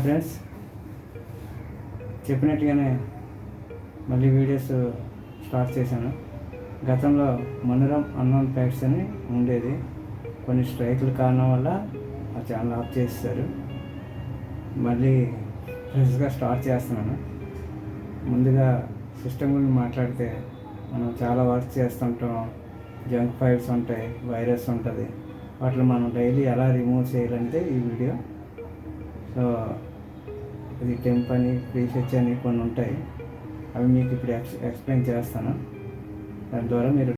Friends, చెప్పినట్టుగానే మళ్ళీ videos start చేశాను. గతంలో మనోరమ్ అన్నోన్ ఫ్యాక్ట్స్ అని ఉండేది. కొన్ని స్ట్రైకుల కారణం వల్ల ఆ ఛానల్ ఆఫ్ చేసేసారు. మళ్ళీ ఫ్రెష్గా స్టార్ట్ చేస్తున్నాను. ముందుగా సిస్టమ్ గురించి మాట్లాడితే మనం చాలా వర్క్ చేస్తుంటాం. జంక్ ఫైల్స్ ఉంటాయి, వైరస్ ఉంటుంది. వాటిని మనం డైలీ ఎలా రిమూవ్ చేయాలంటే ఈ వీడియో. సో ఇది టెంప్ అని, ప్రీఫెచ్ అని కొన్ని ఉంటాయి. అవి మీకు ఇప్పుడు ఎక్స్ప్లెయిన్ చేస్తాను. దాని ద్వారా మీరు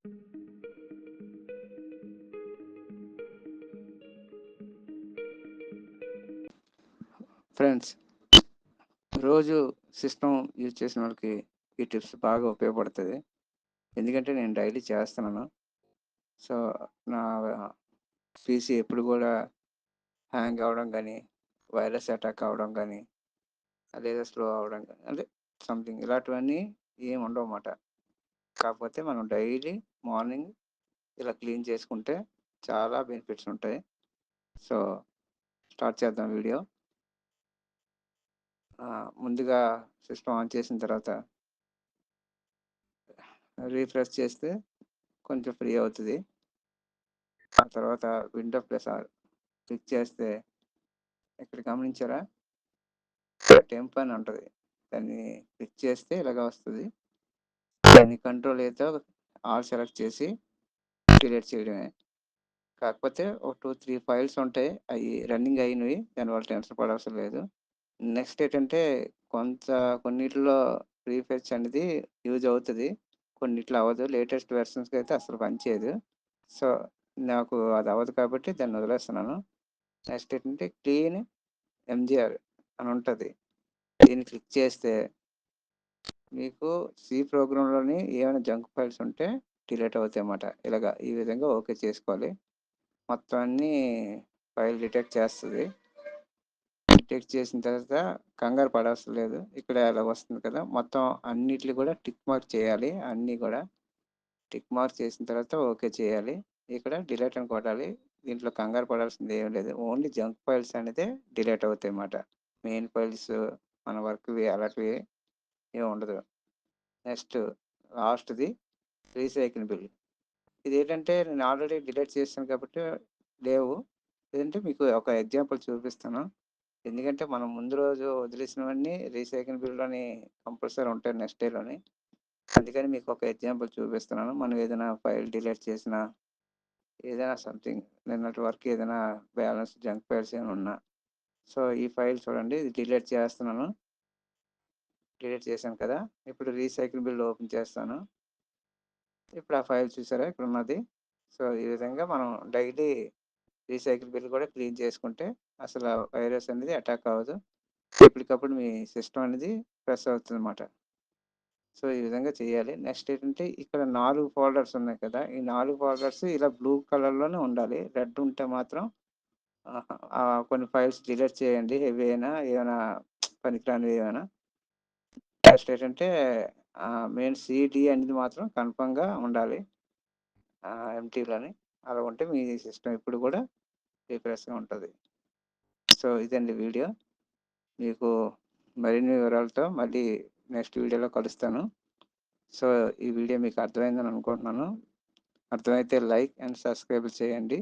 ఫ్రెండ్స్, రోజు సిస్టమ్ యూజ్ చేసిన వాళ్ళకి ఈ టిప్స్ బాగా ఉపయోగపడుతుంది. ఎందుకంటే నేను డైలీ చేస్తున్నాను. సో నా పీసీ ఎప్పుడు కూడా హ్యాంగ్ అవ్వడం కానీ, వైరస్ అటాక్ అవ్వడం కానీ, లేదా స్లో అవ్వడం కానీ, అంటే సంథింగ్ ఇలాంటివన్నీ ఏమి ఉండవు అన్నమాట. కాకపోతే మనం డైలీ మార్నింగ్ ఇలా క్లీన్ చేసుకుంటే చాలా బెనిఫిట్స్ ఉంటాయి. సో స్టార్ట్ చేద్దాం వీడియో. ముందుగా సిస్టమ్ ఆన్ చేసిన తర్వాత రీఫ్రెష్ చేస్తే కొంచెం ఫ్రీ అవుతుంది. ఆ తర్వాత విండో ప్లస్ క్లిక్ చేస్తే ఇక్కడ గమనించారా, టెంప్ అని ఉంటుంది. దాన్ని క్లిక్ చేస్తే ఇలాగ వస్తుంది. దాన్ని కంట్రోల్ అయితే ఆల్ సెలెక్ట్ చేసి డిలీట్ చేయడమే. కాకపోతే ఒక 2-3 ఫైల్స్ ఉంటాయి, అవి రన్నింగ్ అయినవి. దానివల్ల టెన్షన్ పడవసరం లేదు. నెక్స్ట్ ఏంటంటే కొన్నిటిలో ప్రీఫెచ్ అనేది యూజ్ అవుతుంది, కొన్నిట్లో అవ్వదు. లేటెస్ట్ వెర్షన్స్కి అయితే అసలు పనిచేయదు. సో నాకు అది అవ్వదు కాబట్టి దాన్ని వదిలేస్తున్నాను. నెక్స్ట్ ఏంటంటే క్లీన్ ఎంజిఆర్ అని ఉంటుంది. దీన్ని క్లిక్ చేస్తే మీకు సి ప్రోగ్రాంలోని ఏమైనా జంక్ ఫైల్స్ ఉంటే డిలీట్ అవుతాయి అన్నమాట. ఇలాగా ఈ విధంగా ఓకే చేసుకోవాలి. మొత్తం అన్నీ ఫైల్ డిటెక్ట్ చేస్తుంది. డిటెక్ట్ చేసిన తర్వాత కంగారు పడవసరం లేదు. ఇక్కడ ఇలా వస్తుంది కదా, మొత్తం అన్నిటిని కూడా టిక్ మార్క్ చేయాలి. అన్నీ కూడా టిక్ మార్క్ చేసిన తర్వాత ఓకే చేయాలి. ఇక్కడ డిలీట్ అని కొట్టాలి. దీంట్లో కంగారు పడాల్సింది ఏం లేదు. ఓన్లీ జంక్ ఫైల్స్ అనేది డిలీట్ అవుతాయి అన్నమాట. మెయిన్ ఫైల్స్ మన వర్క్వి అలాంటివి ఏమి ఉండదు. నెక్స్ట్ లాస్ట్ది రీసైకిల్. ఇది ఏంటంటే నేను ఆల్రెడీ డిలీట్ చేస్తాను కాబట్టి లేవు. లేదంటే మీకు ఒక ఎగ్జాంపుల్ చూపిస్తాను. ఎందుకంటే మనం ముందు రోజు వదిలేసినవన్నీ రీసైకిల్లోని కంపల్సరీ ఉంటాయి నెక్స్ట్ డేలోని. అందుకని మీకు ఒక ఎగ్జాంపుల్ చూపిస్తున్నాను. మనం ఏదైనా ఫైల్ డిలీట్ చేసినా, ఏదైనా సంథింగ్ నిన్నటి వరకు ఏదైనా బ్యాలెన్స్ జంక్ ఫైల్స్ ఏమైనా ఉన్నా. సో ఈ ఫైల్ చూడండి, ఇది డిలీట్ చేస్తున్నాను. డిలీట్ చేశాను కదా, ఇప్పుడు రీసైకిల్ ఓపెన్ చేస్తాను. ఇప్పుడు ఆ ఫైల్ చూసారా ఇక్కడ ఉన్నది. సో ఈ విధంగా మనం డైలీ రీసైకిల్ కూడా క్లీన్ చేసుకుంటే అసలు వైరస్ అనేది అటాక్ అవ్వదు. ఎప్పటికప్పుడు మీ సిస్టమ్ అనేది ప్రెస్ అవుతుంది అన్నమాట. సో ఈ విధంగా చేయాలి. నెక్స్ట్ ఏంటంటే ఇక్కడ 4 ఫోల్డర్స్ ఉన్నాయి కదా, ఈ 4 ఫోల్డర్స్ ఇలా బ్లూ కలర్లోనే ఉండాలి. రెడ్ ఉంటే మాత్రం కొన్ని ఫైల్స్ డిలీట్ చేయండి, హెవీ అయినా ఏమైనా పనికిరానివి ఏమైనా. నెక్స్ట్ ఏంటంటే మెయిన్ సిడి అనేది మాత్రం కన్ఫర్మ్గా ఉండాలి ఎంటీలోని. అలా ఉంటే మీ సిస్టమ్ ఇప్పుడు కూడా రిఫ్రెష్గా ఉంటుంది. సో ఇదండి వీడియో. మీకు మరిన్ని వివరాలతో మళ్ళీ నెక్స్ట్ వీడియోలో కలుస్తాను. సో ఈ వీడియో మీకు అర్థమైందని అనుకుంటున్నాను. అర్థమైతే లైక్ అండ్ సబ్స్క్రైబ్ చేయండి.